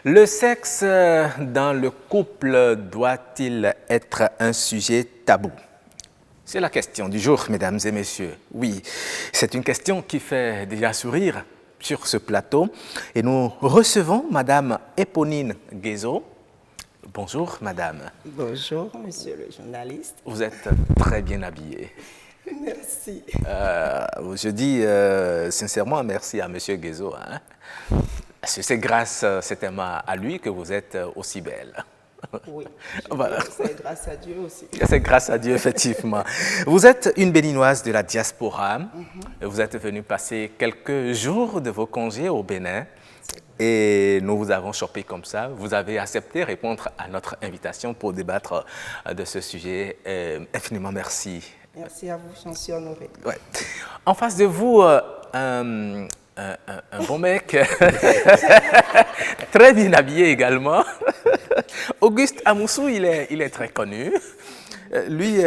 Le sexe dans le couple doit-il être un sujet tabou? C'est la question du jour, mesdames et messieurs. Oui, c'est une question qui fait déjà sourire sur ce plateau. Et nous recevons Madame Éponine Guézo. Bonjour, Madame. Bonjour, monsieur le journaliste. Vous êtes très bien habillée. Merci. Je dis sincèrement merci à Monsieur Guézo. Hein, parce que c'est grâce certainement à lui que vous êtes aussi belle. Oui, voilà. C'est grâce à Dieu aussi. C'est grâce à Dieu, effectivement. Vous êtes une Béninoise de la diaspora. Vous êtes venue passer quelques jours de vos congés au Bénin. Et nous vous avons chopé comme ça. Vous avez accepté répondre à notre invitation pour débattre de ce sujet. Infiniment merci. Merci à vous, j'en suis honorée. Ouais. En face de vous, un bon mec, très bien habillé également. Auguste Amoussou, il est très connu. Lui,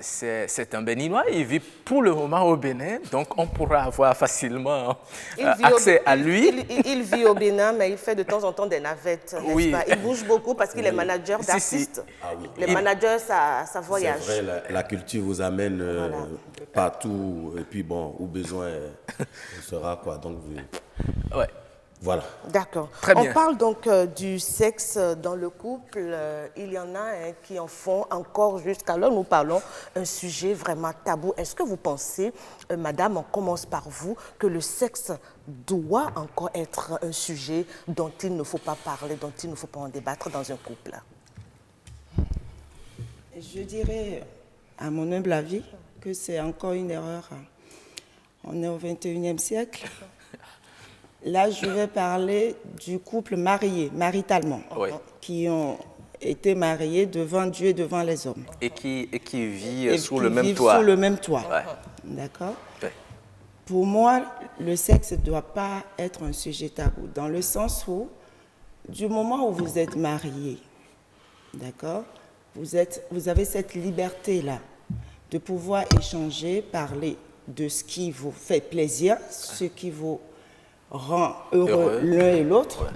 c'est un Béninois, il vit pour le moment au Bénin, donc on pourra avoir facilement accès à lui. Il vit au Bénin, mais il fait de temps en temps des navettes, n'est-ce pas? Il bouge beaucoup parce qu'il est manager d'artistes. Ah oui. Les managers, ça voyage. C'est vrai, la culture vous amène partout, et puis bon, au besoin, on sera quoi. Donc, Ouais. voilà. D'accord. Très bien. On parle donc du sexe dans le couple. Il y en a qui en font encore jusqu'alors. Nous parlons un sujet vraiment tabou. Est-ce que vous pensez, madame, on commence par vous, que le sexe doit encore être un sujet dont il ne faut pas parler, dont il ne faut pas en débattre dans un couple? Je dirais, à mon humble avis, que c'est encore une erreur. On est au 21e siècle. Là, je vais parler du couple marié, maritalement, Oui. qui ont été mariés devant Dieu et devant les hommes. Et qui vit Et sous qui le même vivent toit. sous le même toit. Ouais. D'accord? Ouais. Pour moi, le sexe ne doit pas être un sujet tabou, dans le sens où, du moment où vous êtes marié, d'accord, vous avez cette liberté-là de pouvoir échanger, parler de ce qui vous fait plaisir, ce qui vous rend heureux l'un et l'autre,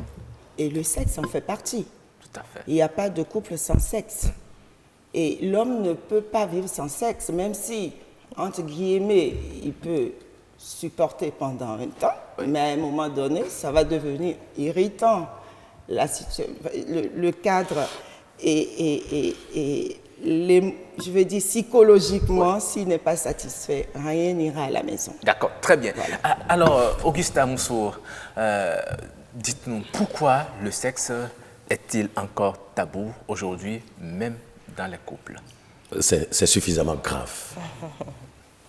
et le sexe en fait partie. Tout à fait. Il n'y a pas de couple sans sexe. Et l'homme ne peut pas vivre sans sexe, même si, entre guillemets, il peut supporter pendant un temps, mais à un moment donné, ça va devenir irritant. Le cadre et je veux dire psychologiquement, s'il n'est pas satisfait, rien n'ira à la maison. D'accord, très bien. Voilà. Alors, Auguste Amoussou, dites-nous, pourquoi le sexe est-il encore tabou aujourd'hui, même dans les couples? C'est suffisamment grave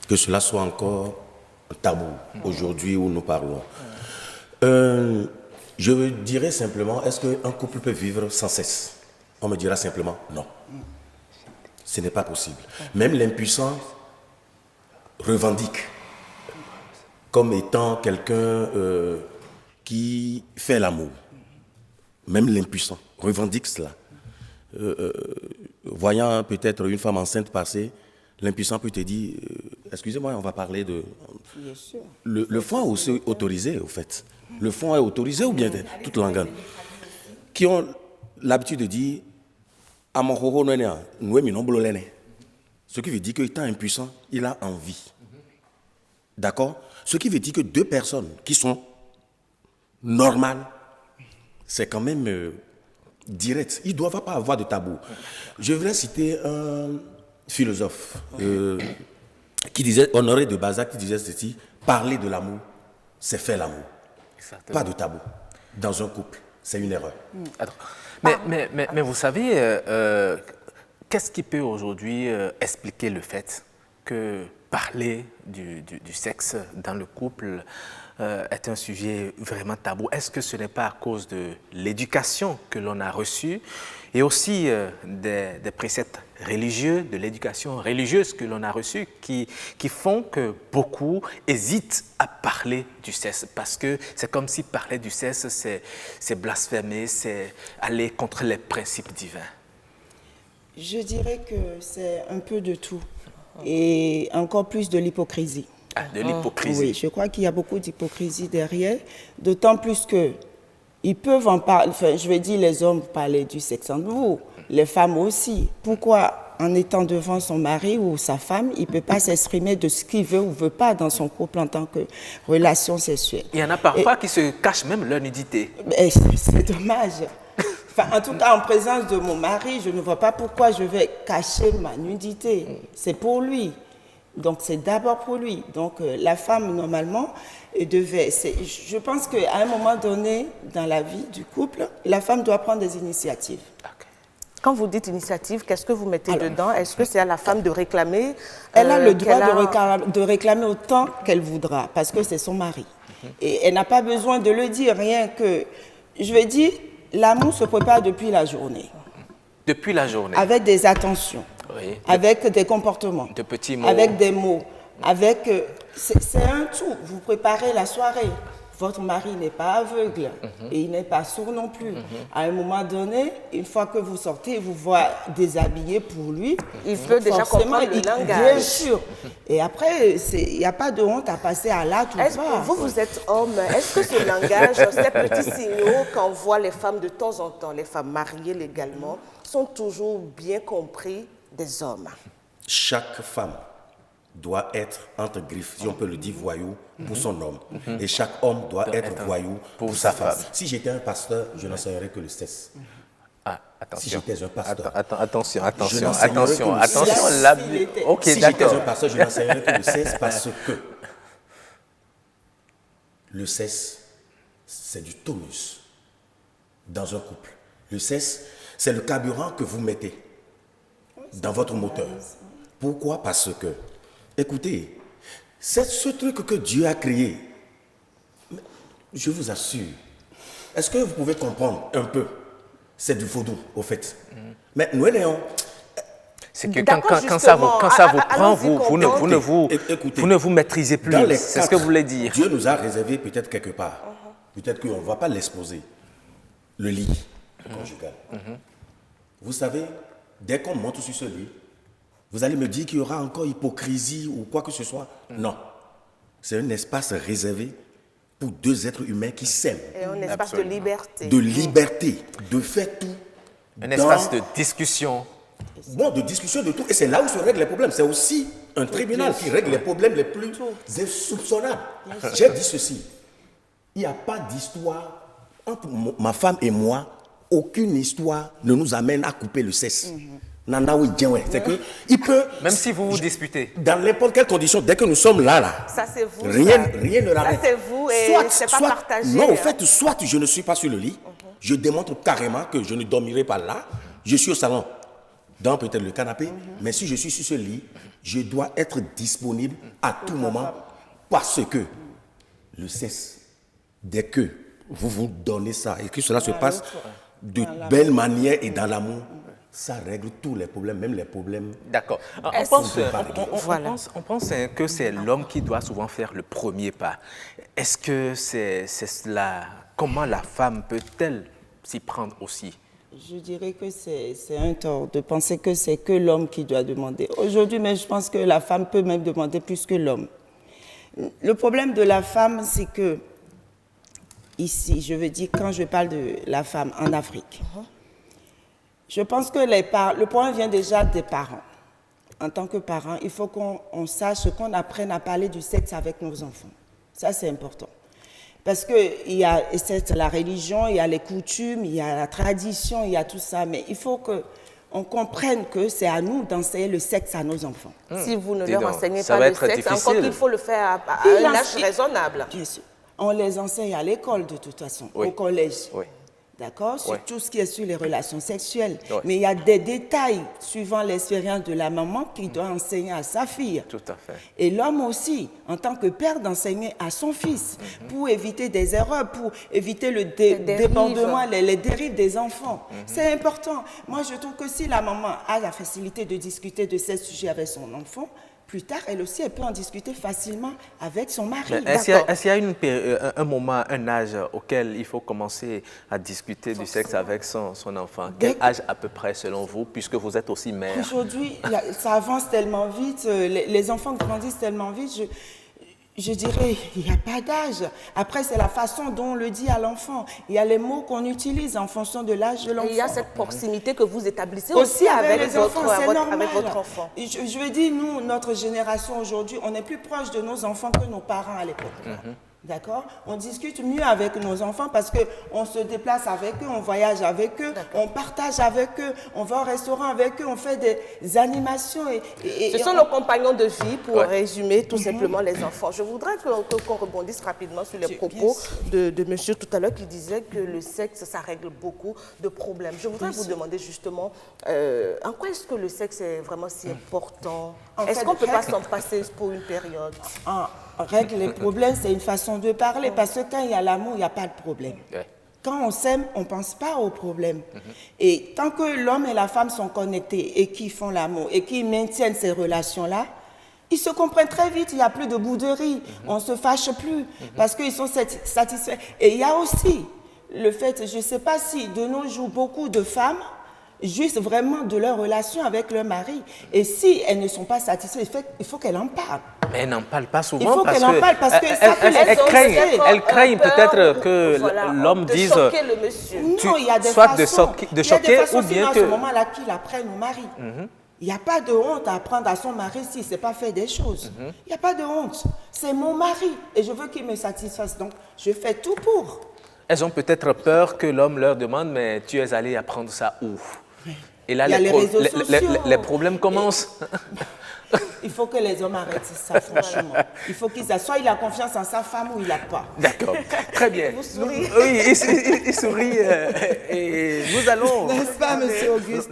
que cela soit encore un tabou aujourd'hui où nous parlons. Je dirais simplement, est-ce qu'un couple peut vivre sans sexe? On me dira simplement non. Ce n'est pas possible. Même l'impuissant revendique comme étant quelqu'un qui fait l'amour. Même l'impuissant revendique cela. Voyant peut-être une femme enceinte passer, l'impuissant peut te dire, excusez-moi, on va parler de... Bien sûr. Le fond est aussi autorisé, au fait. Le fond est autorisé ou bien toute langue. Qui ont l'habitude de dire, ce qui veut dire qu'étant impuissant, il a envie. D'accord? Ce qui veut dire que deux personnes qui sont normales, c'est quand même direct. Ils ne doivent pas avoir de tabou. Je voudrais citer un philosophe qui disait, Honoré de Balzac, qui disait ceci, parler de l'amour, c'est faire l'amour. Exactement. Pas de tabou. Dans un couple, c'est une erreur. Mais vous savez, qu'est-ce qui peut aujourd'hui expliquer le fait que parler du sexe dans le couple est un sujet vraiment tabou? Est-ce que ce n'est pas à cause de l'éducation que l'on a reçue et aussi des préceptes religieux, de l'éducation religieuse que l'on a reçue qui font que beaucoup hésitent à parler du sexe? Parce que c'est comme si parler du sexe, c'est blasphémer, c'est aller contre les principes divins. Je dirais que c'est un peu de tout et encore plus de l'hypocrisie. Ah, de l'hypocrisie. Oui, je crois qu'il y a beaucoup d'hypocrisie derrière, d'autant plus que Ils peuvent en parler, enfin, je vais dire les hommes parler du sexe entre vous, les femmes aussi. Pourquoi, en étant devant son mari ou sa femme, il ne peut pas s'exprimer de ce qu'il veut ou veut pas dans son couple en tant que relation sexuelle? Il y en a parfois qui se cachent même leur nudité. C'est dommage. Enfin, en tout cas, en présence de mon mari, je ne vois pas pourquoi je vais cacher ma nudité. C'est pour lui. Donc, c'est d'abord pour lui. Donc, la femme, normalement, devait... Je pense qu'à un moment donné, dans la vie du couple, la femme doit prendre des initiatives. Quand vous dites initiative, qu'est-ce que vous mettez dedans? Est-ce que c'est à la femme de réclamer? Elle a le droit de réclamer autant qu'elle voudra, parce que c'est son mari. Et elle n'a pas besoin de le dire, rien que... Je vais dire, l'amour se prépare depuis la journée. Depuis la journée. Avec des attentions, oui. avec des comportements, de petits mots. avec des mots, avec... c'est un tout. Vous préparez la soirée. Votre mari n'est pas aveugle et il n'est pas sourd non plus. À un moment donné, une fois que vous sortez, vous voit déshabillé pour lui. Il peut déjà comprendre le langage. Bien sûr. Et après, il n'y a pas de honte à passer à l'acte ou pas. Vous êtes homme. Est-ce que ce langage, ces petits signaux qu'on voit les femmes de temps en temps, les femmes mariées légalement, sont toujours bien compris des hommes? Chaque femme doit être, entre griffes, si on peut le dire, voyou pour son homme. Et chaque homme doit être voyou pour sa femme. Si j'étais un pasteur, je n'enseignerais que le sexe. Ah, attention. Si j'étais un pasteur. Attention. Ok, si j'étais un pasteur, je n'enseignerais que le sexe parce que le sexe, c'est du tonus dans un couple. Le sexe, c'est le carburant que vous mettez dans votre moteur. Pourquoi? Parce que, écoutez, c'est ce truc que Dieu a créé. Je vous assure. Est-ce que vous pouvez comprendre un peu? C'est du vaudou, au fait. Mais nous, c'est que quand ça vous prend, vous ne vous maîtrisez plus. C'est ce que vous voulez dire. Dieu nous a réservé peut-être quelque part. Peut-être qu'on ne va pas l'exposer. Le lit conjugal. Vous savez, dès qu'on monte sur ce lit, vous allez me dire qu'il y aura encore hypocrisie ou quoi que ce soit. Non. C'est un espace réservé pour deux êtres humains qui s'aiment. Et un espace de liberté. De liberté, de faire tout. Un espace de discussion. Bon, de discussion de tout. Et c'est là où se règlent les problèmes. C'est aussi un tribunal qui règle les problèmes les plus insoupçonnables. J'ai dit ceci. Il n'y a pas d'histoire entre ma femme et moi. Aucune histoire ne nous amène à couper le sexe. C'est que il peut, même si vous vous disputez, dans n'importe quelle condition, dès que nous sommes là, ça c'est vous, rien ne l'arrête. Ça c'est vous et c'est pas partagé. Non, en fait, soit je ne suis pas sur le lit, je démontre carrément que je ne dormirai pas là, je suis au salon, dans peut-être le canapé, mais si je suis sur ce lit, je dois être disponible à tout moment parce que le sexe, dès que vous vous donnez ça et que cela se passe de belle manière et dans l'amour, ça règle tous les problèmes, même les problèmes. D'accord. On pense que c'est l'homme qui doit souvent faire le premier pas. Est-ce que c'est cela? Comment la femme peut-elle s'y prendre aussi? Je dirais que c'est un tort de penser que c'est que l'homme qui doit demander. Aujourd'hui, mais je pense que la femme peut même demander plus que l'homme. Le problème de la femme, c'est que, ici, je veux dire, quand je parle de la femme en Afrique, je pense que le point vient déjà des parents. En tant que parents, il faut qu'on sache, qu'on apprenne à parler du sexe avec nos enfants. Ça, c'est important. Parce qu'il y a la religion, il y a les coutumes, il y a la tradition, il y a tout ça. Mais il faut qu'on comprenne que c'est à nous d'enseigner le sexe à nos enfants. Si vous ne leur enseignez pas le sexe, encore qu'il faut le faire à un âge raisonnable. Bien sûr. On les enseigne à l'école de toute façon, au collège. Oui. D'accord? Sur tout ce qui est sur les relations sexuelles. Oui. Mais il y a des détails, suivant l'expérience de la maman, qui doit enseigner à sa fille. Tout à fait. Et l'homme aussi, en tant que père, d'enseigner à son fils, pour éviter des erreurs, pour éviter le débordement, les dérives des enfants. C'est important. Moi, je trouve que si la maman a la facilité de discuter de ces sujets avec son enfant, plus tard, elle aussi, elle peut en discuter facilement avec son mari. Est-ce qu'il y a un moment, un âge auquel il faut commencer à discuter du sexe avec son enfant? Quel âge à peu près selon vous, puisque vous êtes aussi mère? Aujourd'hui, ça avance tellement vite, les enfants grandissent tellement vite. Je dirais, il n'y a pas d'âge. Après, c'est la façon dont on le dit à l'enfant. Il y a les mots qu'on utilise en fonction de l'âge de l'enfant. Il y a cette proximité que vous établissez aussi avec les enfants, avec votre enfant. Je veux dire, nous, notre génération aujourd'hui, on est plus proche de nos enfants que nos parents à l'époque. D'accord? On discute mieux avec nos enfants parce qu'on se déplace avec eux, on voyage avec eux, on partage avec eux, on va au restaurant avec eux, on fait des animations. Ce sont nos compagnons de vie, pour résumer tout simplement les enfants. Je voudrais qu'on rebondisse rapidement sur les propos de monsieur tout à l'heure qui disait que le sexe, ça règle beaucoup de problèmes. Je voudrais vous demander justement, en quoi est-ce que le sexe est vraiment si important? Est-ce qu'on ne peut pas s'en passer pour une période? Règle les problèmes, c'est une façon de parler, parce que quand il y a l'amour, il n'y a pas de problème. Quand on s'aime, on ne pense pas aux problèmes. Et tant que l'homme et la femme sont connectés et qu'ils font l'amour et qu'ils maintiennent ces relations-là, ils se comprennent très vite, il n'y a plus de bouderie, on ne se fâche plus, parce qu'ils sont satisfaits. Et il y a aussi le fait, je ne sais pas si de nos jours, beaucoup de femmes jouissent vraiment de leur relation avec leur mari. Et si elles ne sont pas satisfaites, il faut qu'elles en parlent. Mais elles n'en parlent pas souvent. Il faut qu'elles en parlent parce que elles craignent peut-être que l'homme dise... choquer le monsieur. Non, il y a des soit façons. de choquer ou bien à que... ce moment-là qu'il apprenne au mari. Il n'y a pas de honte à apprendre à son mari s'il ne sait pas faire des choses. Il n'y a pas de honte. C'est mon mari et je veux qu'il me satisfasse. Donc, je fais tout pour. Elles ont peut-être peur que l'homme leur demande, mais tu es allé apprendre ça où? Et là, les problèmes commencent. Il faut que les hommes arrêtent ça, franchement. Il faut qu'ils soit il a confiance en sa femme ou il n'a pas. D'accord, très bien. Vous souriez. Oui, il sourit. Et nous allons... N'est-ce pas, monsieur Auguste?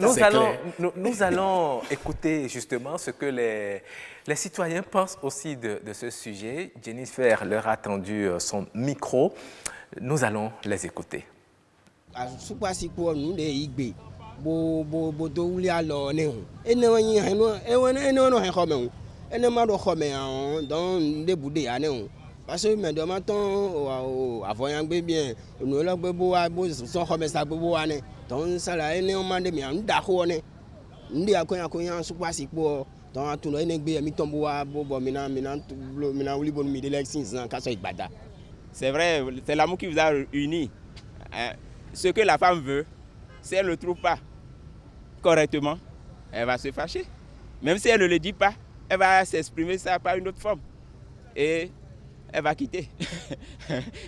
Nous allons écouter justement ce que les citoyens pensent aussi de ce sujet. Jennifer leur a tendu son micro. Nous allons les écouter. Bo to wuli alo ne ho ene wanyi han no ene no han khome ho ene ma do khome an don de bude ya ne ho parce que me do ma ton avoyan gbe bien no lo gbe bo wa bo so khome sa gbe bo wa ne don sala ene o ma de mi an da ho ne ndi akoyan su pa si po don atun ene gbe mi ton bo wa bo mi na wuli bo mi de lexins na ka so igbada. C'est vrai, c'est l'amour qui vous a unis. Ce que la femme veut, si elle ne le trouve pas correctement, elle va se fâcher. Même si elle ne le dit pas, elle va s'exprimer ça par une autre forme. Et elle va quitter.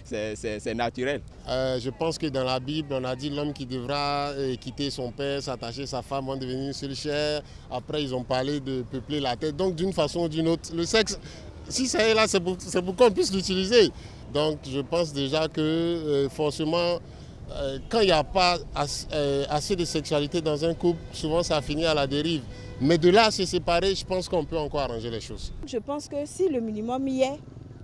C'est naturel. Je pense que dans la Bible, on a dit l'homme qui devra quitter son père, s'attacher à sa femme, vont devenir une seule chair. Après, ils ont parlé de peupler la terre. Donc, d'une façon ou d'une autre, le sexe, si ça est là, c'est pour qu'on puisse l'utiliser. Donc, je pense déjà que forcément, quand il n'y a pas assez de sexualité dans un couple, souvent ça finit à la dérive. Mais de là à se séparer, je pense qu'on peut encore arranger les choses. Je pense que si le minimum y est,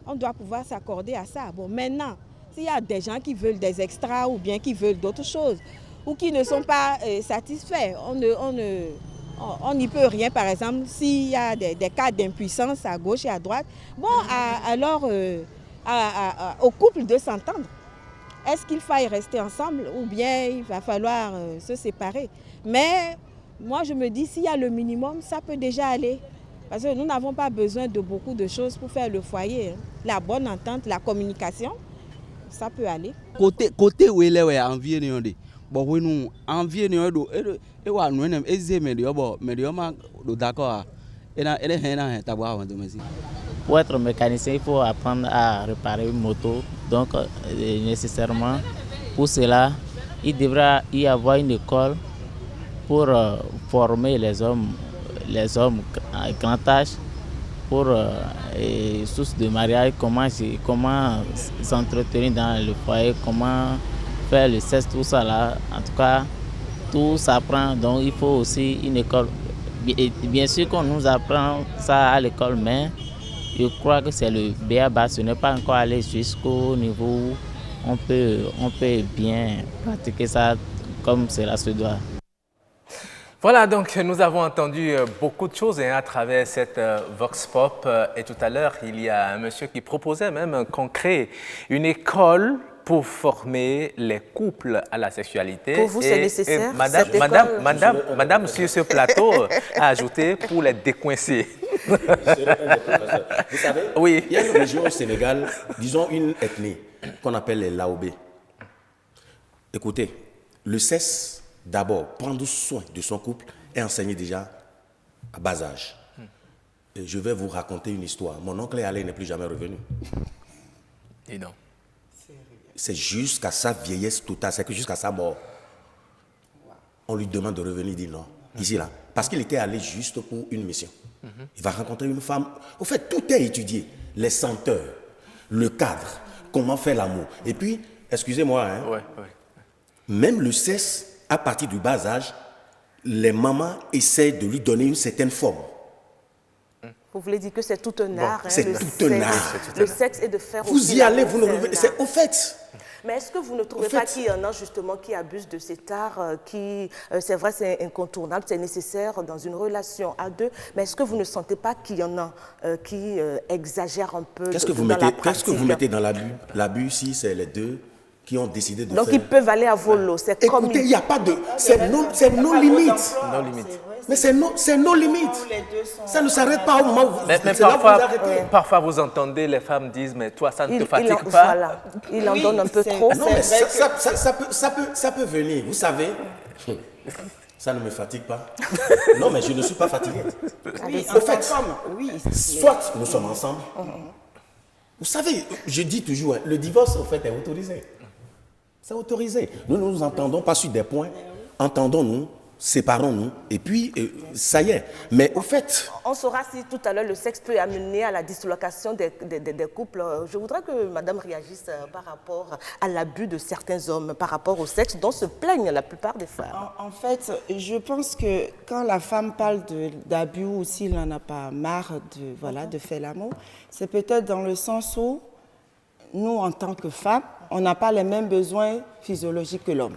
on doit pouvoir s'accorder à ça. Bon, maintenant, s'il y a des gens qui veulent des extras ou bien qui veulent d'autres choses ou qui ne sont pas satisfaits, on n'y peut rien. Par exemple, s'il y a des cas d'impuissance à gauche et à droite, bon, alors au couple de s'entendre. Est-ce qu'il faille rester ensemble ou bien il va falloir se séparer? Mais moi, je me dis, s'il y a le minimum, ça peut déjà aller. Parce que nous n'avons pas besoin de beaucoup de choses pour faire le foyer. La bonne entente, la communication, ça peut aller. Côté où il est envie de bon oui nous envie de et wa nous nem eze me ma do d'accord et na tabac avant de me dire. Pour être mécanicien, il faut apprendre à réparer une moto. Donc, nécessairement, pour cela, il devra y avoir une école pour former les hommes à grand âge, pour source de mariage, comment s'entretenir dans le foyer, comment faire le sexe, tout ça là. En tout cas, tout s'apprend. Donc, il faut aussi une école. Bien sûr qu'on nous apprend ça à l'école, mais je crois que c'est le b.a.-ba, ce n'est pas encore allé jusqu'au niveau où on peut bien pratiquer ça comme cela se doit. Voilà, donc nous avons entendu beaucoup de choses à travers cette Vox Pop. Et tout à l'heure, il y a un monsieur qui proposait même qu'on crée une école pour former les couples à la sexualité. Pour vous, c'est nécessaire? Madame sur ce plateau a ajouté pour les décoincer. serai un des professeurs. Vous savez, Oui. il y a une région au Sénégal, disons une ethnie, qu'on appelle les Laobé. Écoutez, le sexe, d'abord, prendre soin de son couple et enseigner déjà à bas âge. Et je vais vous raconter une histoire. Mon oncle Alain n'est plus jamais revenu. Et non. C'est jusqu'à sa vieillesse totale, c'est que jusqu'à sa mort. On lui demande de revenir, il dit non. Ici, là. Parce qu'il était allé juste pour une mission. Il va rencontrer une femme. Au fait, tout est étudié. Les senteurs, le cadre, comment faire l'amour. Et puis, excusez-moi, hein, Ouais. même le sexe, à partir du bas âge, les mamans essaient de lui donner une certaine forme. Vous voulez dire que c'est tout un art, c'est le tout sexe. un art. Le sexe est de faire Vous aussi y allez, l'amour, vous ne c'est un revenez. art. C'est au fait. Mais est-ce que vous ne trouvez pas qu'il y en a justement qui abusent de cet art, c'est vrai, c'est incontournable, c'est nécessaire dans une relation à deux, mais est-ce que vous ne sentez pas qu'il y en a qui exagèrent un peu Qu'est-ce que vous mettez dans l'abus? L'abus, si c'est les deux qui ont décidé de Donc faire. ils peuvent aller à volo, c'est comme... Écoutez, il n'y a pas de... C'est nos limites. Non limite. Mais c'est nos limites. Ça ne s'arrête pas au moment où Mais c'est là où vous arrêtez. parfois, vous entendez les femmes disent, mais toi, ça ne te fatigue pas. Voilà, il en donne un peu trop. Non, mais ça peut venir, vous savez. Ça ne me fatigue pas. Non, mais je ne suis pas fatigué. Oui, Au fait, oui. soit nous sommes ensemble. Vous savez, je dis toujours, hein, le divorce, au fait, est autorisé. C'est autorisé. Nous ne nous entendons pas sur des points. Entendons-nous, séparons-nous, et puis, ça y est. Mais au fait... On saura si tout à l'heure le sexe peut amener à la dislocation des couples. Je voudrais que madame réagisse par rapport à l'abus de certains hommes, par rapport au sexe dont se plaignent la plupart des femmes. En fait, je pense que quand la femme parle d'abus ou s'il n'en a pas marre de faire l'amour, c'est peut-être dans le sens où nous, en tant que femmes, on n'a pas les mêmes besoins physiologiques que l'homme.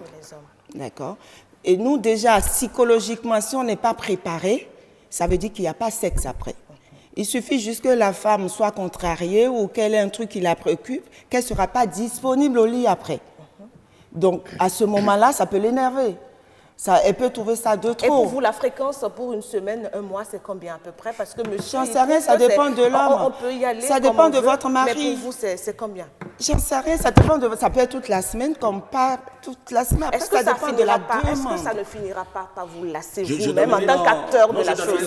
D'accord? Et nous, déjà, psychologiquement, si on n'est pas préparé, ça veut dire qu'il n'y a pas sexe après. Il suffit juste que la femme soit contrariée ou qu'elle ait un truc qui la préoccupe, qu'elle ne sera pas disponible au lit après. Donc, à ce moment-là, ça peut l'énerver. Elle peut trouver ça de trop. Et pour vous, la fréquence pour une semaine, un mois, c'est combien à peu près? Parce que monsieur... J'en sais rien, ça dépend de l'homme. On peut y aller. Ça dépend de votre mari. Mais pour vous, c'est combien? J'en sais rien, ça dépend ça peut être toute la semaine comme pas toute la semaine. Après, Est-ce que ça dépend de la demande. Est-ce que ça ne finira pas par vous lasser vous-même en tant qu'acteur de la chose?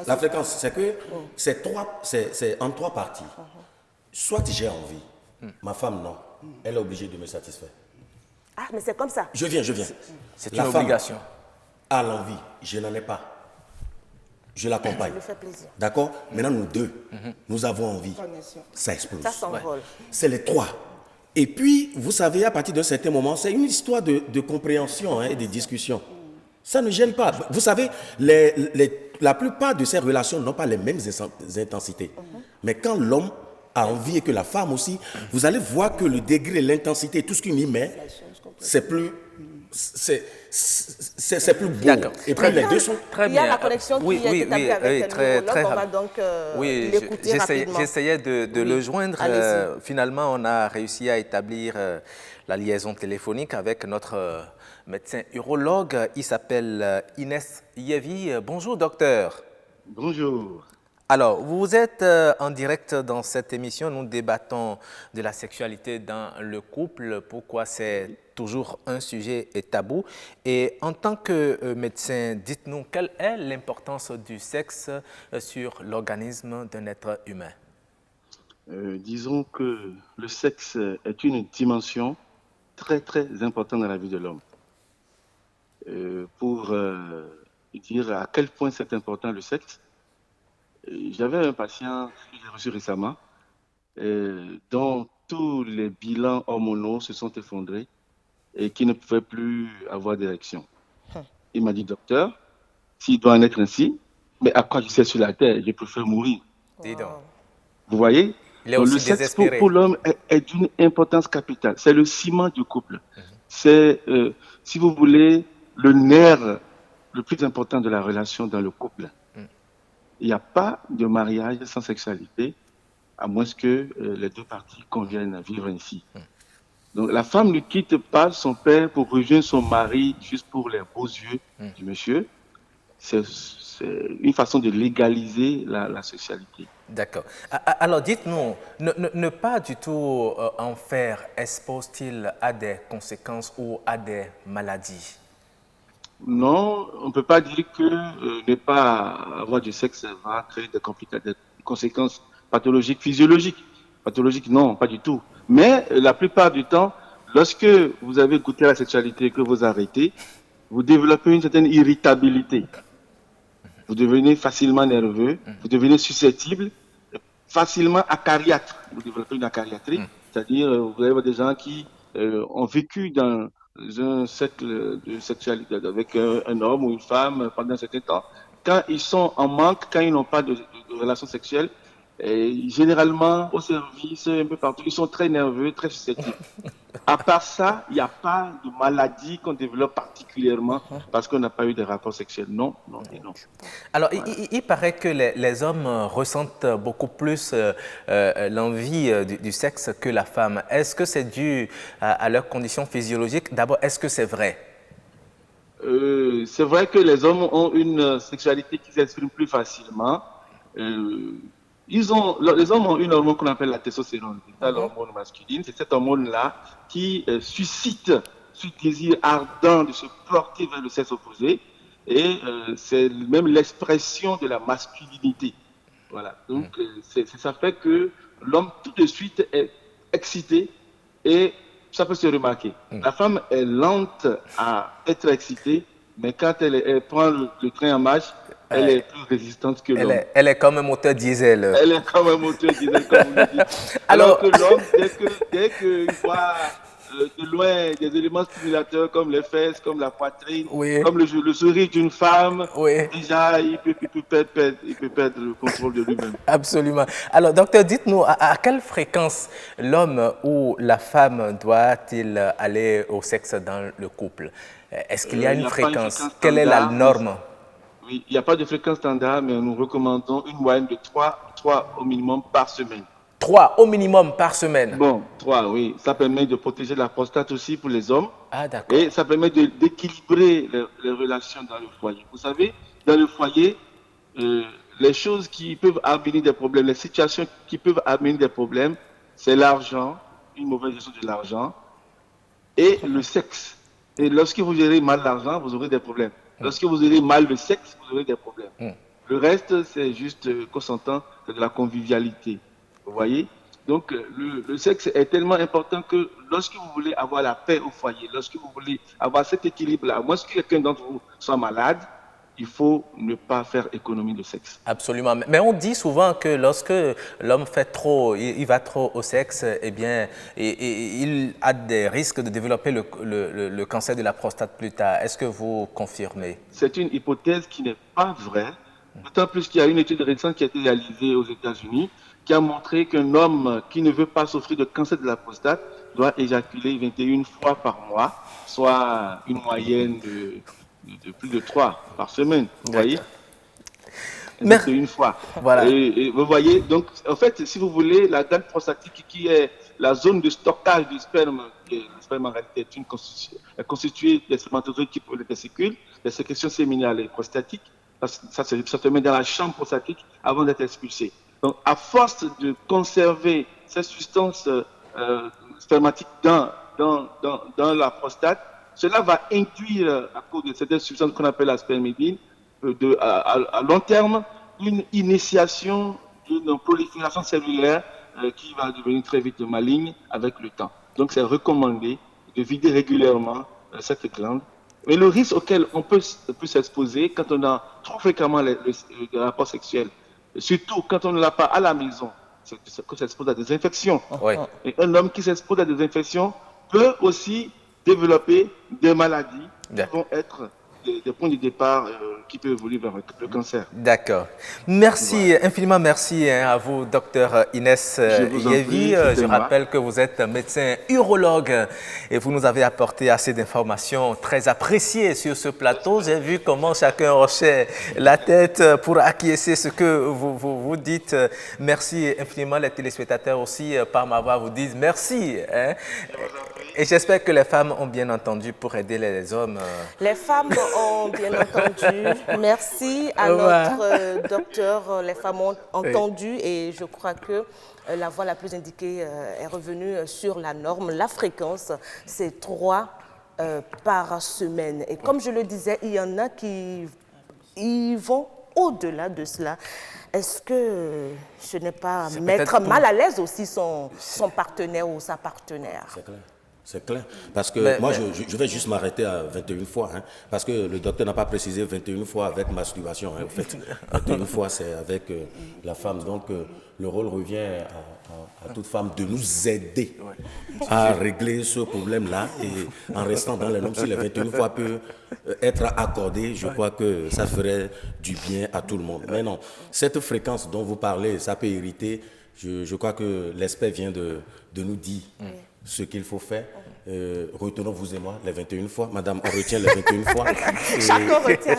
La fréquence, c'est que c'est en trois parties. Soit j'ai envie, ma femme non, elle est obligée de me satisfaire. Ah, mais c'est comme ça. Je viens. C'est une obligation. A l'envie, je n'en ai pas. Je l'accompagne. Ça me fait plaisir. D'accord? Maintenant, nous deux, nous avons envie. Ça explose. Ça s'envole. C'est les trois. Et puis, vous savez, à partir d'un certain moment, c'est une histoire de compréhension et de discussion. Ça ne gêne pas. Vous savez, la plupart de ces relations n'ont pas les mêmes intensités. Mais quand l'homme a envie et que la femme aussi, vous allez voir que le degré, l'intensité, tout ce qu'il y met, c'est plus beau. D'accord. Et puis les deux sont... Très bien. Il y a la connexion qui est établie avec le neurologue. On va donc l'écouter rapidement. J'essayais de le joindre. Finalement, on a réussi à établir la liaison téléphonique avec notre médecin urologue. Il s'appelle Inès Yevi. Bonjour, docteur. Bonjour. Alors, vous êtes en direct dans cette émission. Nous débattons de la sexualité dans le couple, pourquoi c'est toujours un sujet tabou. Et en tant que médecin, dites-nous, quelle est l'importance du sexe sur l'organisme d'un être humain? Disons que le sexe est une dimension très, très importante dans la vie de l'homme. Pour dire à quel point c'est important le sexe, j'avais un patient que j'ai reçu récemment dont tous les bilans hormonaux se sont effondrés et qui ne pouvait plus avoir d'érection. Il m'a dit, docteur, s'il doit en être ainsi, mais à quoi je sais sur la terre, je préfère mourir. Dis donc. Vous voyez? Il est aussi le sexe désespéré. pour l'homme est d'une importance capitale. C'est le ciment du couple. C'est, si vous voulez, le nerf le plus important de la relation dans le couple. Il n'y a pas de mariage sans sexualité, à moins que les deux parties conviennent à vivre ainsi. Donc la femme ne quitte pas son père pour rejoindre son mari juste pour les beaux yeux du monsieur. c'est une façon de légaliser la sexualité. D'accord. Alors dites-nous, ne pas du tout en faire expose-t-il à des conséquences ou à des maladies? Non, on ne peut pas dire que ne pas avoir du sexe va créer des conséquences pathologiques, physiologiques. Pathologiques, non, pas du tout. Mais la plupart du temps, lorsque vous avez goûté à la sexualité et que vous arrêtez, vous développez une certaine irritabilité. Vous devenez facilement nerveux, vous devenez susceptible, facilement acariâtre. Vous développez une acariâtrie, c'est-à-dire vous avez des gens qui ont vécu dans un cercle de sexualité avec un homme ou une femme pendant un certain temps. Quand ils sont en manque, quand ils n'ont pas de relations sexuelles, et généralement au service, un peu partout, ils sont très nerveux, très susceptibles. À part ça, il n'y a pas de maladie qu'on développe particulièrement parce qu'on n'a pas eu de rapports sexuels. Non, non et non. Alors, voilà. Il paraît que les hommes ressentent beaucoup plus l'envie du sexe que la femme. Est-ce que c'est dû à leurs conditions physiologiques? D'abord, est-ce que c'est vrai? C'est vrai que les hommes ont une sexualité qui s'exprime plus facilement. Les hommes ont une hormone qu'on appelle la testostérone, c'est l'hormone masculine. C'est cette hormone-là qui suscite ce désir ardent de se porter vers le sexe opposé. Et c'est même l'expression de la masculinité. Voilà. Donc, ça fait que l'homme, tout de suite, est excité et ça peut se remarquer. La femme est lente à être excitée, mais quand elle prend le train en marche, elle est plus résistante que l'homme. Elle est comme un moteur diesel. Elle est comme un moteur diesel, comme vous le dites. Alors que l'homme, dès qu'il voit de loin des éléments stimulateurs comme les fesses, comme la poitrine, comme le sourire d'une femme, déjà il peut perdre le contrôle de lui-même. Absolument. Alors docteur, dites-nous, à quelle fréquence l'homme ou la femme doit-il aller au sexe dans le couple? Est-ce qu'il y a une fréquence? Quelle est la norme? Oui, il n'y a pas de fréquence standard, mais nous recommandons une moyenne de 3 au minimum par semaine. 3 au minimum par semaine? Bon, 3, oui. Ça permet de protéger la prostate aussi pour les hommes. Ah, d'accord. Et ça permet d'équilibrer les relations dans le foyer. Vous savez, dans le foyer, les choses qui peuvent amener des problèmes, les situations qui peuvent amener des problèmes, c'est l'argent, une mauvaise gestion de l'argent et le sexe. Et lorsque vous gérez mal l'argent, vous aurez des problèmes. Lorsque vous gérez mal le sexe, vous aurez des problèmes. Le reste, c'est juste consentant, c'est de la convivialité. Vous voyez? Donc, le sexe est tellement important que lorsque vous voulez avoir la paix au foyer, lorsque vous voulez avoir cet équilibre-là, moi, si quelqu'un d'entre vous soit malade, il faut ne pas faire économie de sexe. Absolument. Mais on dit souvent que lorsque l'homme fait trop, il va trop au sexe, eh bien, il a des risques de développer le cancer de la prostate plus tard. Est-ce que vous confirmez? C'est une hypothèse qui n'est pas vraie. D'autant plus qu'il y a une étude récente qui a été réalisée aux États-Unis qui a montré qu'un homme qui ne veut pas souffrir de cancer de la prostate doit éjaculer 21 fois par mois, soit une moyenne de plus de 3 par semaine. Vous voyez? 21 fois. Voilà. Et vous voyez, donc, en fait, si vous voulez, la glande prostatique qui est la zone de stockage du sperme, le sperme en réalité est constitué des spermatozoïdes qui pour les testicules, des sécrétions séminales et prostatiques. Ça se met dans la chambre prostatique avant d'être expulsé. Donc, à force de conserver ces substances spermatiques dans la prostate, cela va induire, à cause de certaines substances qu'on appelle la spermidine, à long terme, une initiation d'une prolifération cellulaire qui va devenir très vite maligne avec le temps. Donc, c'est recommandé de vider régulièrement cette glande. Mais le risque auquel on peut s'exposer quand on a trop fréquemment les rapports sexuels, surtout quand on ne l'a pas à la maison, c'est qu'on s'expose à des infections. Et un homme qui s'expose à des infections peut aussi développer des maladies qui vont être des points de départ qui peuvent évoluer vers le cancer. D'accord. Merci, infiniment merci à vous, docteur Inès Yevi. Je rappelle que vous êtes médecin urologue et vous nous avez apporté assez d'informations très appréciées sur ce plateau. J'ai vu comment chacun hochait la tête pour acquiescer ce que vous dites. Merci infiniment. Les téléspectateurs aussi, par ma voix, vous disent merci. Et j'espère que les femmes ont bien entendu pour aider les hommes. Les femmes ont bien entendu. Merci à notre docteur. Les femmes ont entendu et je crois que la voie la plus indiquée est revenue sur la norme. La fréquence, c'est 3 par semaine. Et comme je le disais, il y en a qui vont au-delà de cela. Est-ce que ce n'est pas mettre mal à l'aise aussi son partenaire ou sa partenaire? C'est clair. C'est clair. Parce que moi, je vais juste m'arrêter à 21 fois. Hein, parce que le docteur n'a pas précisé 21 fois avec masturbation. Hein, en fait, 21 fois, c'est avec la femme. Donc, le rôle revient à toute femme de nous aider à régler ce problème-là. Et en restant dans les normes, si les 21 fois peut être accordé, je crois que ça ferait du bien à tout le monde. Mais non, cette fréquence dont vous parlez, ça peut irriter. Je crois que l'expert vient de nous dire ce qu'il faut faire. Retenons vous et moi les 21 fois. Madame, on retient les 21 fois. Chacun retient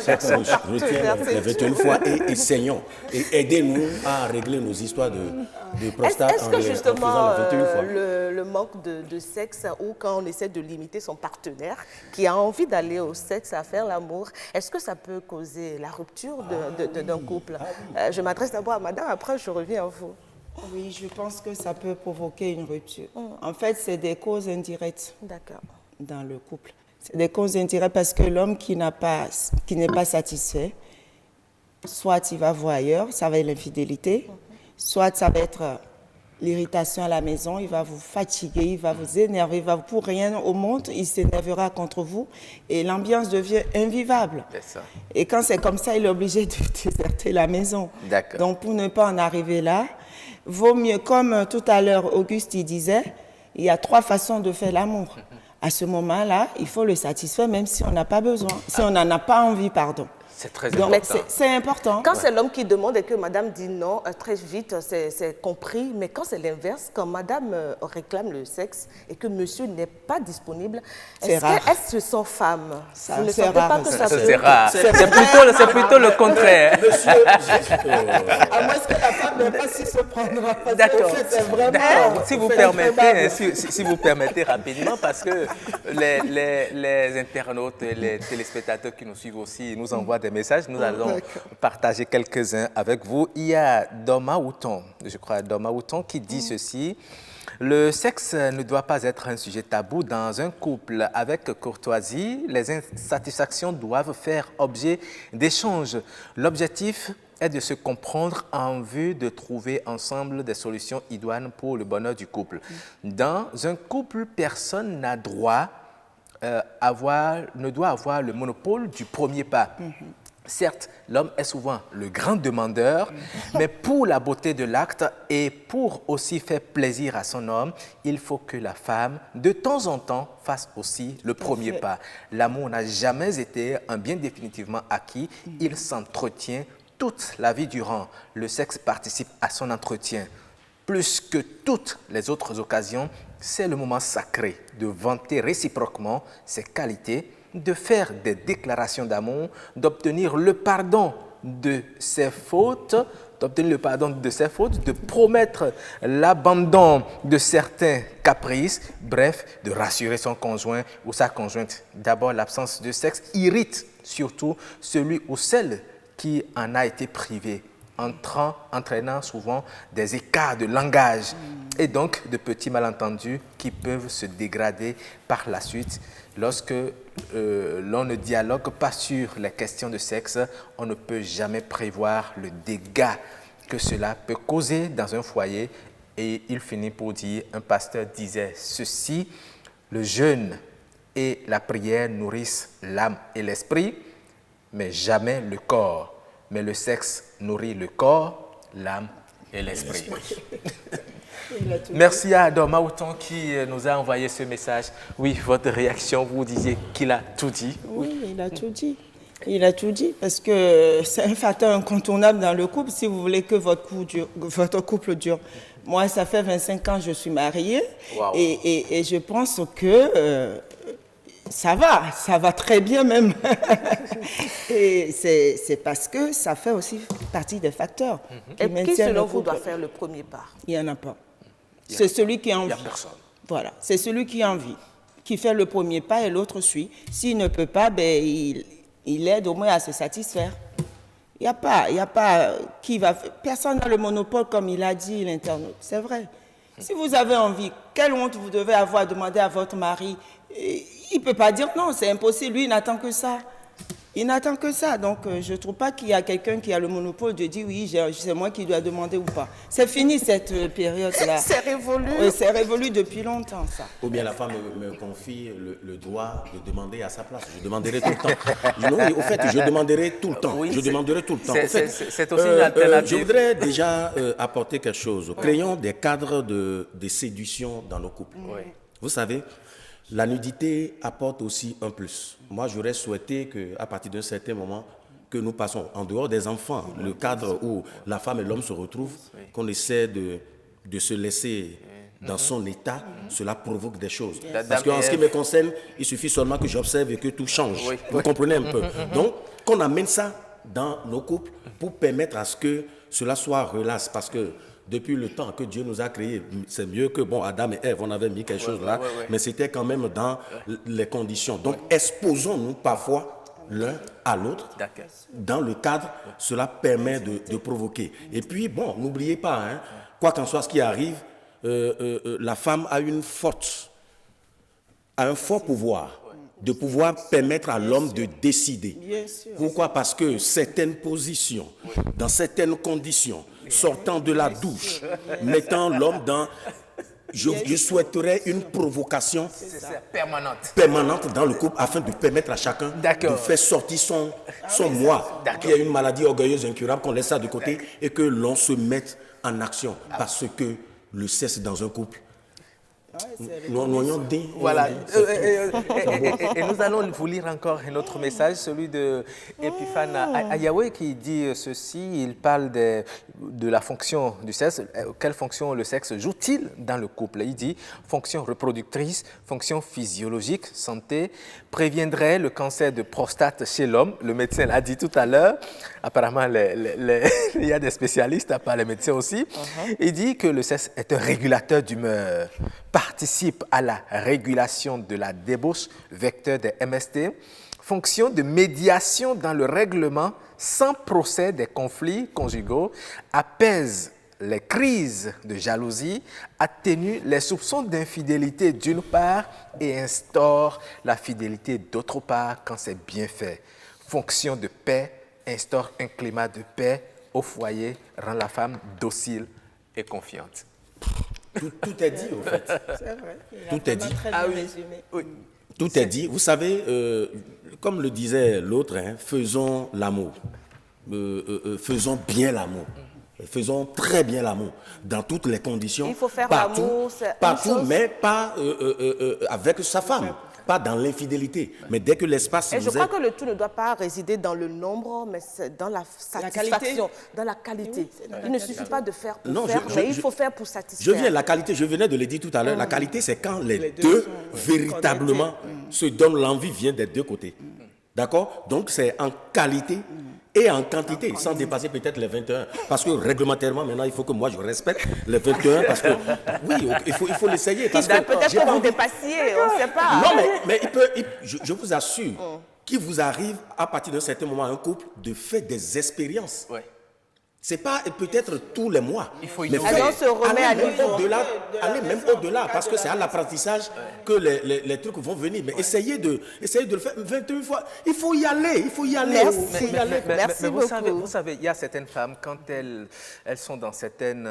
les 21 fois et essayons. Et aidez-nous à régler nos histoires de prostate. Est-ce que justement le manque de sexe ou quand on essaie de limiter son partenaire qui a envie d'aller au sexe, à faire l'amour, est-ce que ça peut causer la rupture d'un couple? Je m'adresse d'abord à madame, après je reviens à vous. Oui, je pense que ça peut provoquer une rupture. En fait, c'est des causes indirectes dans le couple. C'est des causes indirectes parce que l'homme qui n'est pas satisfait, soit il va voir ailleurs, ça va être l'infidélité, soit ça va être l'irritation à la maison, il va vous fatiguer, il va vous énerver, pour rien au monde, il s'énervera contre vous et l'ambiance devient invivable. Et quand c'est comme ça, il est obligé de déserter la maison. Donc pour ne pas en arriver là, vaut mieux, comme tout à l'heure Auguste il disait, il y a 3 façons de faire l'amour. À ce moment-là, il faut le satisfaire même si on n'a pas besoin, si on n'en a pas envie, pardon. C'est très important. C'est important. Quand c'est l'homme qui demande et que madame dit non, très vite, c'est compris. Mais quand c'est l'inverse, quand madame réclame le sexe et que monsieur n'est pas disponible, est-ce qu'elle se sent femme? Vous ne sentez pas que ça peut... C'est rare. C'est plutôt le contraire. À moins que la femme ne pas si se prendra. D'accord. Si vous permettez rapidement, parce que les internautes et les téléspectateurs qui nous suivent aussi nous envoient des messages. Nous allons partager quelques-uns avec vous. Il y a Doma Outon, je crois, Doma Outon, qui dit ceci. Le sexe ne doit pas être un sujet tabou dans un couple. Avec courtoisie, les insatisfactions doivent faire objet d'échanges. L'objectif est de se comprendre en vue de trouver ensemble des solutions idoines pour le bonheur du couple. Dans un couple, personne n'a droit ne doit avoir le monopole du premier pas. Certes, l'homme est souvent le grand demandeur, mais pour la beauté de l'acte et pour aussi faire plaisir à son homme, il faut que la femme, de temps en temps, fasse aussi le premier pas. L'amour n'a jamais été un bien définitivement acquis, il s'entretient toute la vie durant. Le sexe participe à son entretien. Plus que toutes les autres occasions, c'est le moment sacré de vanter réciproquement ses qualités, de faire des déclarations d'amour, d'obtenir le pardon de ses fautes, de promettre l'abandon de certains caprices, bref, de rassurer son conjoint ou sa conjointe. D'abord, l'absence de sexe irrite surtout celui ou celle qui en a été privé, entraînant souvent des écarts de langage et donc de petits malentendus qui peuvent se dégrader par la suite. Lorsque l'on ne dialogue pas sur les questions de sexe, on ne peut jamais prévoir le dégât que cela peut causer dans un foyer. Et il finit pour dire, un pasteur disait ceci, le jeûne et la prière nourrissent l'âme et l'esprit, mais jamais le corps. Mais le sexe nourrit le corps, l'âme et l'esprit. Merci à Doma Outon qui nous a envoyé ce message. Oui, votre réaction, vous disiez qu'il a tout dit. Oui, il a tout dit. Il a tout dit parce que c'est un facteur incontournable dans le couple si vous voulez que votre couple dure. Moi, ça fait 25 ans que je suis mariée et je pense que ça va très bien même. Et c'est parce que ça fait aussi partie des facteurs. Et qui, selon vous, doit faire le premier pas? Il n'y en a pas. C'est celui qui a envie. Il n'y a personne. Voilà, c'est celui qui a envie. qui fait le premier pas et l'autre suit. S'il ne peut pas, ben, il aide au moins à se satisfaire. Il n'y a pas qui va... Personne n'a le monopole, comme il a dit l'internaute. C'est vrai. Si vous avez envie, quelle honte vous devez avoir à demander à votre mari? Il ne peut pas dire non, c'est impossible. Lui, il n'attend que ça. Il n'attend que ça. Donc, je ne trouve pas qu'il y a quelqu'un qui a le monopole de dire oui, c'est moi qui dois demander ou pas. C'est fini cette période-là. C'est révolu. Oui, c'est révolu depuis longtemps, ça. Ou bien la femme me confie le droit de demander à sa place. Je demanderai tout le temps. Non, au fait, je demanderai tout le temps. Oui, je demanderai tout le temps. C'est aussi une alternative. Je voudrais déjà apporter quelque chose. Créons des cadres de séduction dans nos couples. Oui. Vous savez, la nudité apporte aussi un plus. Moi, j'aurais souhaité qu'à partir d'un certain moment, que nous passons en dehors des enfants, le cadre où la femme et l'homme se retrouvent, qu'on essaie de se laisser dans son état, cela provoque des choses. Parce qu'en ce qui me concerne, il suffit seulement que j'observe et que tout change. Oui. Vous comprenez un peu. Donc, qu'on amène ça dans nos couples pour permettre à ce que cela soit relax. Parce que depuis le temps que Dieu nous a créés, c'est mieux que, bon, Adam et Ève, on avait mis quelque chose là, mais c'était quand même dans les conditions. Donc, exposons-nous parfois l'un à l'autre dans le cadre, cela permet de provoquer. Et puis, bon, n'oubliez pas, hein, quoi qu'en soit ce qui arrive, la femme a un fort pouvoir de pouvoir permettre à l'homme de décider. Pourquoi? Parce que certaines positions, dans certaines conditions, sortant de la douche, mettant l'homme dans... Je souhaiterais une provocation permanente dans le couple afin de permettre à chacun de faire sortir son moi, qui a une maladie orgueilleuse incurable, qu'on laisse ça de côté et que l'on se mette en action. Parce que le sexe dans un couple, voilà. Et nous allons vous lire encore un autre message, celui de Epiphane Ayawe qui dit ceci. Il parle de la fonction du sexe. Quelle fonction le sexe joue-t-il dans le couple? Il dit fonction reproductrice, fonction physiologique, santé, préviendrait le cancer de prostate chez l'homme. Le médecin l'a dit tout à l'heure. Apparemment, il y a des spécialistes, à part les médecins aussi. Il dit que le sexe est un régulateur d'humeur, participe à la régulation de la débauche, vecteur des MST, fonction de médiation dans le règlement sans procès des conflits conjugaux, apaise les crises de jalousie, atténue les soupçons d'infidélité d'une part et instaure la fidélité d'autre part quand c'est bien fait. Fonction de paix, instaure un climat de paix au foyer, rend la femme docile et confiante. Tout est dit, au fait. C'est vrai. Tout est dit. Oui. Tout est dit. Vous savez, comme le disait l'autre, hein, faisons l'amour. Faisons bien l'amour. Faisons très bien l'amour. Dans toutes les conditions. Il faut faire l'amour. Partout, mais pas avec sa femme. Pas dans l'infidélité. Mais dès que l'espace... Et je crois que le tout ne doit pas résider dans le nombre, mais c'est dans la satisfaction, dans la qualité. Oui, il ne suffit pas de faire pour faire, mais il faut faire pour satisfaire. La qualité, je venais de le dire tout à l'heure, la qualité, c'est quand les deux véritablement se donnent l'envie, vient des deux côtés. D'accord? Donc, c'est en qualité et en quantité, sans dépasser peut-être les 21. Parce que réglementairement, maintenant, il faut que moi, je respecte les 21, parce que, oui, il faut l'essayer. Peut-être que vous dépassiez, on ne sait pas. Non, mais je vous assure qu'il vous arrive, à partir d'un certain moment, un couple, de faire des expériences. Ouais. Ce n'est pas peut-être tous les mois. Il faut mais alors, se remet à niveau. Aller même au-delà, parce que c'est à l'apprentissage que les trucs vont venir. Mais essayez de le faire 21 fois. Il faut y aller, il faut y aller. Merci beaucoup. Vous savez, il y a certaines femmes, quand elles sont dans certaines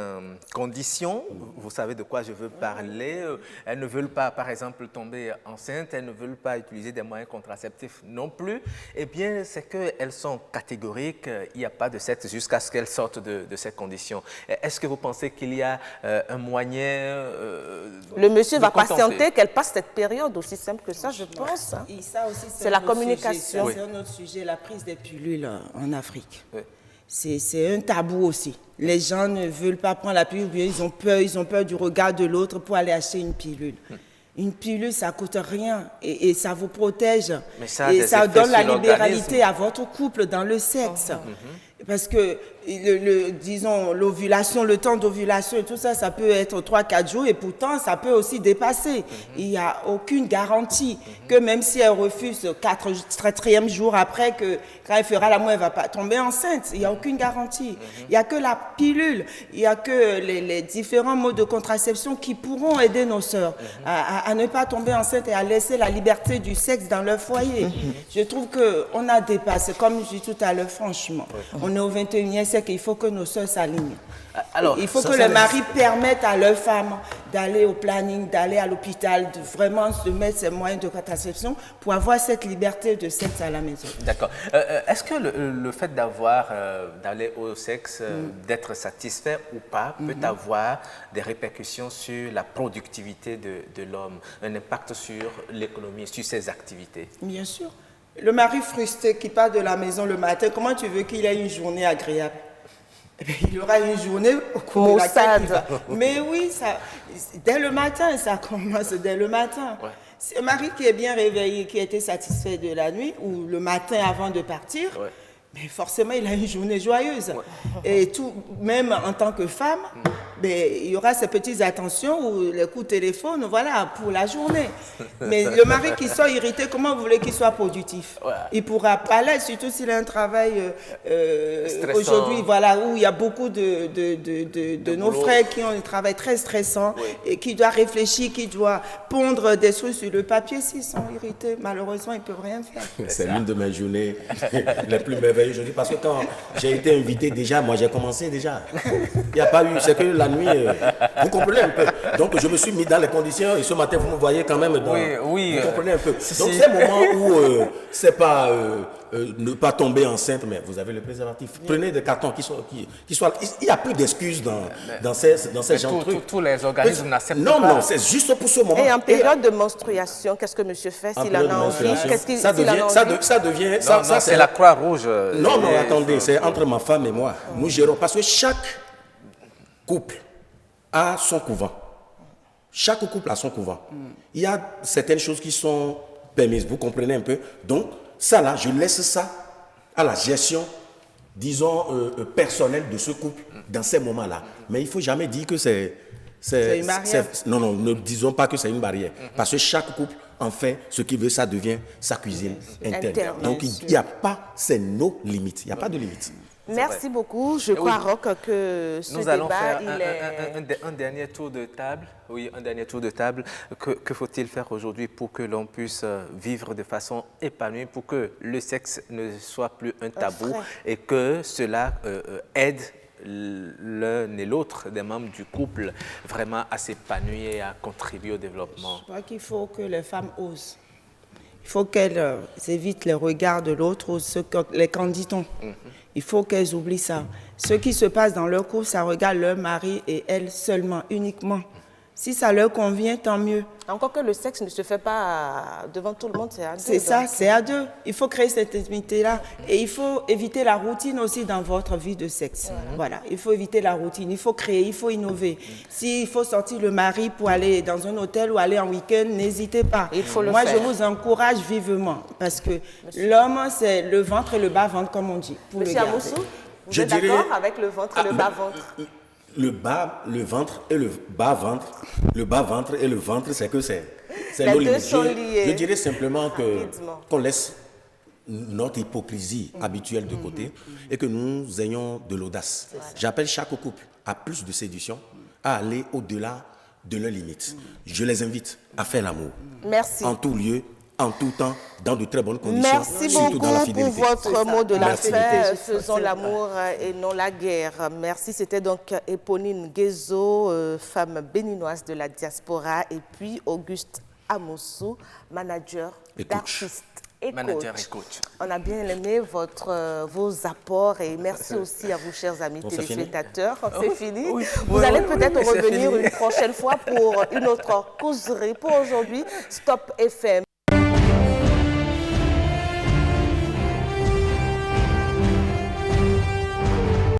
conditions, vous savez de quoi je veux parler, elles ne veulent pas, par exemple, tomber enceinte, elles ne veulent pas utiliser des moyens contraceptifs non plus. Eh bien, c'est qu'elles sont catégoriques, il n'y a pas de sexe jusqu'à ce qu'elles sortent de ces conditions. Est-ce que vous pensez qu'il y a un moyen le monsieur va patienter qu'elle passe cette période, aussi simple que ça, je pense. Et ça aussi, c'est la communication. C'est un autre sujet, la prise des pilules en Afrique. Oui. C'est un tabou aussi. Les gens ne veulent pas prendre la pilule, ils ont peur du regard de l'autre pour aller acheter une pilule. Une pilule, ça ne coûte rien et ça vous protège. Et ça donne la libéralité à votre couple dans le sexe. Parce que disons, l'ovulation, le temps d'ovulation et tout ça, ça peut être 3-4 jours et pourtant, ça peut aussi dépasser. Il n'y a aucune garantie que même si elle refuse 4e jour après, que quand elle fera l'amour, elle ne va pas tomber enceinte. Il n'y a aucune garantie. Il n'y a que la pilule, il n'y a que les différents modes de contraception qui pourront aider nos sœurs à ne pas tomber enceinte et à laisser la liberté du sexe dans leur foyer. Je trouve qu'on a dépassé, comme je dis tout à l'heure, franchement, on est au 21e siècle et il faut que nos sœurs s'alignent. Alors, il faut que les maris permettent à leurs femmes d'aller au planning, d'aller à l'hôpital, de vraiment se mettre ces moyens de contraception pour avoir cette liberté de sexe à la maison. D'accord. Est-ce que le fait d'aller au sexe, d'être satisfait ou pas, peut avoir des répercussions sur la productivité de l'homme, un impact sur l'économie, sur ses activités? Bien sûr. Le mari frustré qui part de la maison le matin, comment tu veux qu'il ait une journée agréable? Eh bien, il aura une journée au cours de laquelle il va. Mais oui, dès le matin, ça commence dès le matin. Ouais. C'est un mari qui est bien réveillé, qui a été satisfait de la nuit ou le matin avant de partir, mais forcément, il a une journée joyeuse. Ouais. Et tout, même en tant que femme, il y aura ces petites attentions ou les coups de téléphone, voilà, pour la journée. Mais le mari qui soit irrité, comment vous voulez qu'il soit productif? Il ne pourra pas l'être, surtout s'il a un travail aujourd'hui, voilà, où il y a beaucoup de nos frères qui ont un travail très stressant et qui doivent réfléchir, qui doivent pondre des trucs sur le papier. S'ils sont irrités, malheureusement, ils ne peuvent rien faire. C'est l'une de mes journées les plus merveilleuses aujourd'hui parce que quand j'ai été invité déjà, moi j'ai commencé déjà. Il n'y a pas eu, c'est que la nuit, vous comprenez un peu. Donc je me suis mis dans les conditions et ce matin vous me voyez quand même dans, vous comprenez un peu. Donc c'est un moment où c'est pas ne pas tomber enceinte, mais vous avez le préservatif. Prenez des cartons qui soient il n'y a plus d'excuses dans ces genres de trucs. Tous les organismes n'acceptent pas. Non, c'est juste pour ce moment. Et en période de menstruation, qu'est-ce que monsieur fait s'il en a envie? Ça devient. Non, c'est la Croix-Rouge. Non, attendez, c'est entre ma femme et moi. Nous gérons parce que chaque couple a son couvent. Chaque couple a son couvent. Il y a certaines choses qui sont permises, vous comprenez un peu. Donc, ça là, je laisse ça à la gestion, disons, personnelle de ce couple dans ces moments-là. Mais il ne faut jamais dire que c'est une barrière. Non, ne disons pas que c'est une barrière. Parce que chaque couple en fait ce qu'il veut, ça devient sa cuisine interne. Donc, il n'y a pas, c'est nos limites. Il n'y a pas de limites. Merci beaucoup. Je crois, Roch, que ce Nous allons débat, faire un dernier tour de table. Oui, un dernier tour de table. Que faut-il faire aujourd'hui pour que l'on puisse vivre de façon épanouie, pour que le sexe ne soit plus un tabou et que cela aide l'un et l'autre des membres du couple vraiment à s'épanouir et à contribuer au développement? Je crois qu'il faut que les femmes osent. Il faut qu'elles évitent les regards de l'autre ou les candidats. Il faut qu'elles oublient ça. Ce qui se passe dans leur couple, ça regarde leur mari et elles seulement, uniquement. Si ça leur convient, tant mieux. Encore que le sexe ne se fait pas devant tout le monde, c'est à deux. C'est ça, c'est à deux. Il faut créer cette intimité-là. Et il faut éviter la routine aussi dans votre vie de sexe. Voilà, il faut éviter la routine. Il faut créer, il faut innover. S'il faut sortir le mari pour aller dans un hôtel ou aller en week-end, n'hésitez pas. Il faut le faire. Moi, je vous encourage vivement. Parce que l'homme, c'est le ventre et le bas-ventre, comme on dit. Monsieur Amoussou, vous êtes d'accord avec le ventre et le bas-ventre? Le ventre et le bas-ventre, et le ventre, c'est que c'est nos limites. Je dirais simplement qu'on laisse notre hypocrisie habituelle de côté et que nous ayons de l'audace. J'appelle chaque couple à plus de séduction, à aller au-delà de leurs limites. Je les invite à faire l'amour. Merci. En tout lieu, en tout temps, dans de très bonnes conditions, Merci surtout dans la beaucoup fidélité. pour votre mot de la fin. Faisons Faisons l'amour et non la guerre. Merci. C'était donc Éponine Guézo, femme béninoise de la diaspora, et puis Auguste Amoussou, manager d'artistes. Manager et coach. On a bien aimé vos apports et merci aussi à vous, chers amis téléspectateurs. C'est fini. Oui, vous allez peut-être revenir une prochaine fois pour une autre causerie. Pour aujourd'hui, Stop FM.